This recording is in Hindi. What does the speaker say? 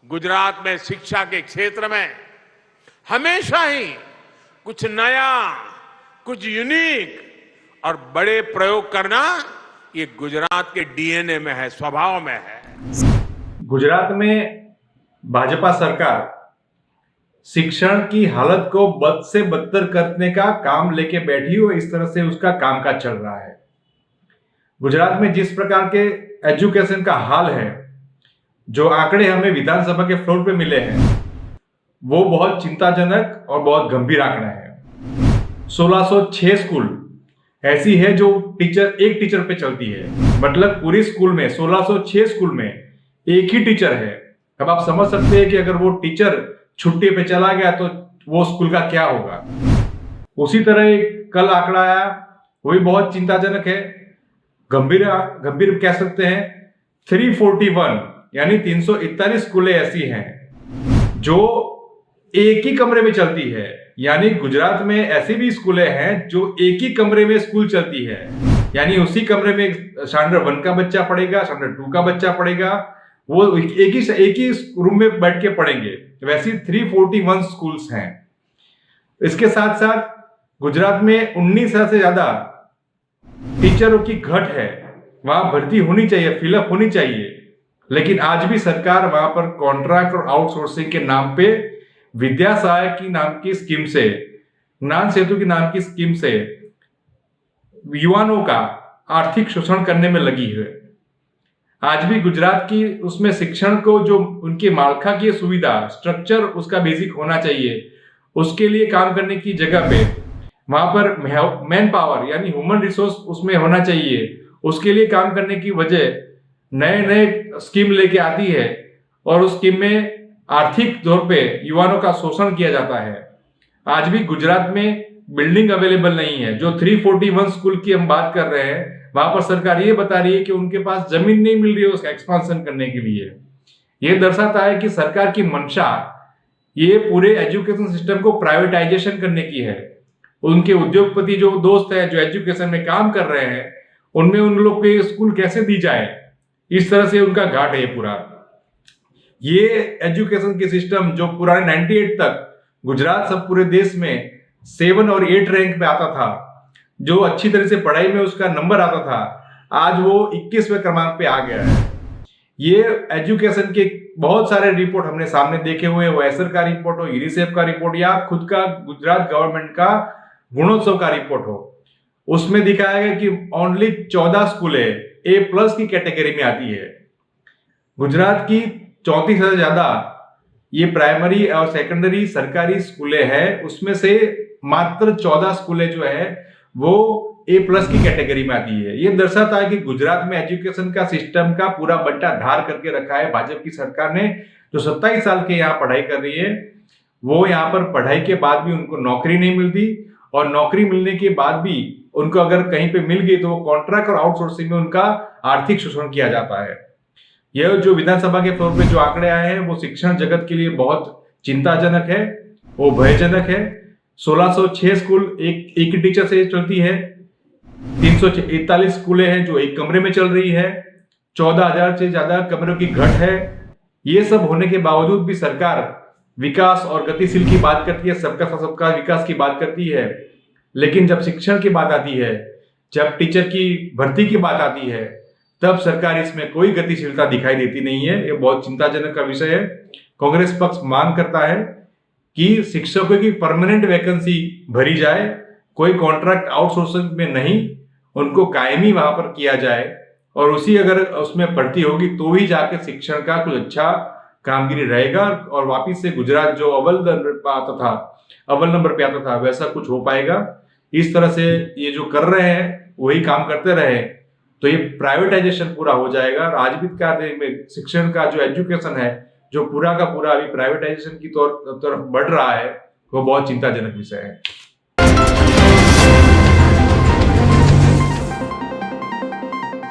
गुजरात में शिक्षा के क्षेत्र में हमेशा ही कुछ नया, कुछ यूनिक और बड़े प्रयोग करना ये गुजरात के डीएनए में है, स्वभाव में है। गुजरात में भाजपा सरकार शिक्षण की हालत को बद से बदतर करने का काम लेके बैठी हो, इस तरह से उसका कामकाज चल रहा है। गुजरात में जिस प्रकार के एजुकेशन का हाल है, जो आंकड़े हमें विधानसभा के फ्लोर पे मिले हैं, वो बहुत चिंताजनक और बहुत गंभीर आंकड़ा है। 1606 स्कूल ऐसी है जो एक टीचर पे चलती है। मतलब पूरी स्कूल में 1606 स्कूल में एक ही टीचर है। अब आप समझ सकते हैं कि अगर वो टीचर छुट्टी पे चला गया तो वो स्कूल का क्या होगा। उसी तरह एक कल आंकड़ा आया, वो भी बहुत चिंताजनक है, गंभीर कह सकते हैं। 341 यानी 341 स्कूलें ऐसी हैं जो एक ही कमरे में चलती है। यानी गुजरात में ऐसी भी स्कूलें हैं जो एक ही कमरे में स्कूल चलती है। यानी उसी कमरे में स्टैंडर्ड 1 का बच्चा पढ़ेगा, स्टैंडर्ड 2 का बच्चा पढ़ेगा, वो एक ही रूम में बैठ के पढ़ेंगे। वैसी 341 स्कूल्स हैं। इसके साथ साथ गुजरात में 19,000 से ज्यादा टीचरों की घट है। वहां भर्ती होनी चाहिए, फिलअप होनी चाहिए, लेकिन आज भी सरकार वहां पर कॉन्ट्रैक्ट और आउटसोर्सिंग के नाम पे विद्या सहायक की नाम की स्कीम से, ज्ञान सेतु की नाम की स्कीम से युवाओं का आर्थिक शोषण करने में लगी है। आज भी गुजरात की उसमें शिक्षण को जो उनकी मालखाकीय सुविधा, स्ट्रक्चर उसका बेसिक होना चाहिए, उसके लिए काम करने की जगह पे वहां पर मैन पावर यानी ह्यूमन रिसोर्स उसमें होना चाहिए। उसके लिए काम करने की वजह नए स्कीम लेके आती है और उस स्कीम में आर्थिक तौर पे युवाओं का शोषण किया जाता है। आज भी गुजरात में बिल्डिंग अवेलेबल नहीं है। जो 341 स्कूल की हम बात कर रहे हैं, वहां पर सरकार ये बता रही है कि उनके पास जमीन नहीं मिल रही है उसका एक्सपांशन करने के लिए। ये दर्शाता है कि सरकार की मंशा ये पूरे एजुकेशन सिस्टम को प्राइवेटाइजेशन करने की है। उनके उद्योगपति जो दोस्त हैं, जो एजुकेशन में काम कर रहे हैं, उनमें उन लोग को स्कूल कैसे दी जाए, इस तरह से उनका घाट है पूरा। ये एजुकेशन के सिस्टम जो पुराने 98 तक गुजरात सब पूरे देश में 7 और 8 रैंक पे आता था, जो अच्छी तरह से पढ़ाई में उसका नंबर आता था, आज वो 21वें क्रमांक पे आ गया है। ये एजुकेशन के बहुत सारे रिपोर्ट हमने सामने देखे हुए, वो एसर का रिपोर्ट हो, यूनिसेफ का रिपोर्ट या खुद का गुजरात गवर्नमेंट का गुणोत्सव का रिपोर्ट हो, उसमें दिखाया गया कि ओनली 14 स्कूलें A+ की कैटेगरी में आती है। गुजरात की 34,000 से ज्यादा ये प्राइमरी और सेकेंडरी सरकारी स्कूलें हैं, उसमें से मात्र 14 स्कूलें जो है वो A+ की कैटेगरी में आती है। ये दर्शाता है कि गुजरात में एजुकेशन का सिस्टम का पूरा बट्टा धार करके रखा है भाजपा की सरकार ने। जो 27 साल के यहाँ पढ़ाई कर रही है, वो यहाँ पर पढ़ाई के बाद भी उनको नौकरी नहीं मिलती, और नौकरी मिलने के बाद भी उनको अगर कहीं पे मिल गई तो वो कॉन्ट्रैक्ट और आउटसोर्सिंग में उनका आर्थिक शोषण किया जाता है। यह जो विधानसभा के तौर पे जो आंकड़े आए हैं, वो शिक्षण जगत के लिए बहुत चिंताजनक है, वो भयजनक है। 1606 स्कूल एक ही टीचर से चलती है। 341 स्कूलें हैं जो एक कमरे में चल रही है। 14,000 से ज्यादा कमरों की घट है। ये सब होने के बावजूद भी सरकार विकास और गतिशील की बात करती है, सबका सबका विकास की बात करती है, लेकिन जब शिक्षण की बात आती है, जब टीचर की भर्ती की बात आती है, तब सरकार इसमें कोई गतिशीलता दिखाई देती नहीं है। ये बहुत चिंताजनक का विषय है। कांग्रेस पक्ष मांग करता है कि शिक्षकों की परमानेंट वैकेंसी भरी जाए, कोई कॉन्ट्रैक्ट आउटसोर्सिंग में नहीं, उनको कायमी वहां पर किया जाए, और उसी अगर उसमें भर्ती होगी तो ही जाके शिक्षण का कुछ अच्छा कामगिरी रहेगा और वापिस से गुजरात जो अव्वल नंबर पे आता था वैसा कुछ हो पाएगा। इस तरह से ये जो कर रहे हैं वही काम करते रहे तो ये प्राइवेटाइजेशन पूरा हो जाएगा। और आज भी कार्य में शिक्षण का जो एजुकेशन है, जो पूरा का पूरा अभी प्राइवेटाइजेशन की तरफ बढ़ रहा है, वो बहुत चिंताजनक विषय है।